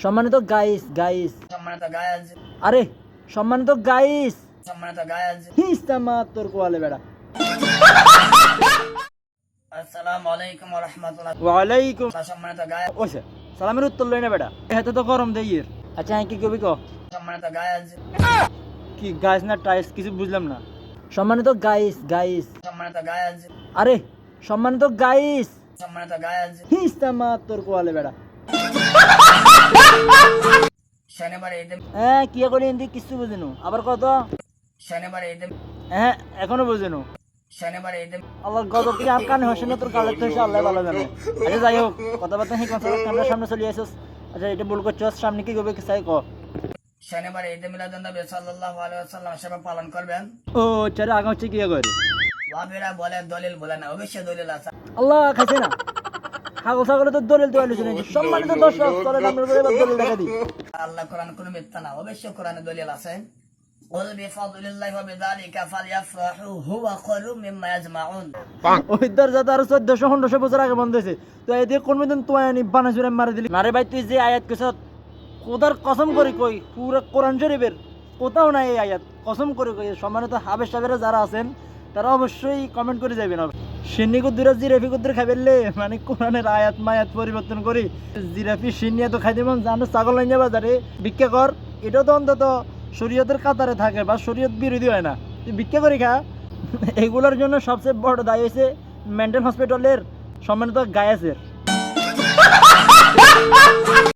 সম্মানিত guys guys সম্মানিত গায়াজ আরে সম্মানিত গাইস সম্মানিত গায়াজ হিস্তামা তোর কোয়ালে বেড়া। আসসালামু আলাইকুম ওয়া রাহমাতুল্লাহ। ওয়ালাইকুম সম্মানিত গায়াজ ওসে সালামের উত্তর লই না বেটা, এতে তো গরম দেই এর। আচ্ছা হ্যাঁ কি কবি ক সম্মানিত গায়াজ কি গাইস না টাইস কিছু বুঝলাম না। সম্মানিত গাইস গাইস সম্মানিত গায়াজ আরে সম্মানিত গাইস সম্মানিত গায়াজ হিস্তামা তোর কোয়ালে বেড়া। শনিবার ঈদ হ্যাঁ কি করি এনদি কিছু বুঝিনু আবার কত শনিবার ঈদ হ্যাঁ এখনো বুঝিনু। শনিবার ঈদ আল্লাহর গজব কি আর কানে হসে না তোর কালে তো আল্লাহ ভালো জানে। আচ্ছা যাই হোক কথাবার্তা হি কথা ক্যামেরার সামনে চলে আসিস। আচ্ছা এটা ভুল করছস, সামনে কি কবে চাই ক। শনিবার ঈদ মিলাদুন নবী সাল্লাল্লাহু আলাইহি ওয়াসাল্লাম হিসেবে পালন করবেন। ও চারে আগা হচ্ছে কি করে ওয়াবিরা বলে দলিল বলে না, অবশ্যই দলিল আছে। আল্লাহ খাইছে না ছাগল ছাগলে তো দলিল তো আলোচনা হয়েছে। সম্মানিত দর্শক চলেন আমরা এবার দলিল দেখা দিই। আল্লাহ কোরআন কোনো মিথ্যা না, অবশ্যই কোরআনে দলিল আছে। قل بفضل الله وبذلك فليفرحوا هو خير مما يجمعون। ওই দরজাটা আরো 1400-1500 বছর আগে বন্ধ হয়েছে, তো এদিকে কোন দিন তুই আনি বানাজুরে মারি দিলি না রে ভাই। তুই যে আয়াত কইছ খোদার কসম করে কই পুরো কোরআন শরীফের কোথাও নাই এই আয়াত, কসম করে কই। সম্মানিত হাবেশ সাহেবেরা যারা আছেন তারা অবশ্যই কমেন্ট করে যাবেন। সিন্নি কুদ্দুরা জিরাফি কুদ্দুর খাইবেললে মানে কোরআনের আয়াত মায়াত পরিবর্তন করি জিরাফি সিন্নিয়া তো খাইতে মন জানো ছাগল লাইনে বাজারে ভিক্ষা কর, এটাও তো অন্তত শরীয়তের কাতারে থাকে বা শরীয়ত বিরোধী হয় না। তুই ভিক্ষা করি খা। এগুলোর জন্য সবচেয়ে বড় দায় হয়েছে মেন্টাল হসপিটালের সম্মানিত গায়াসের।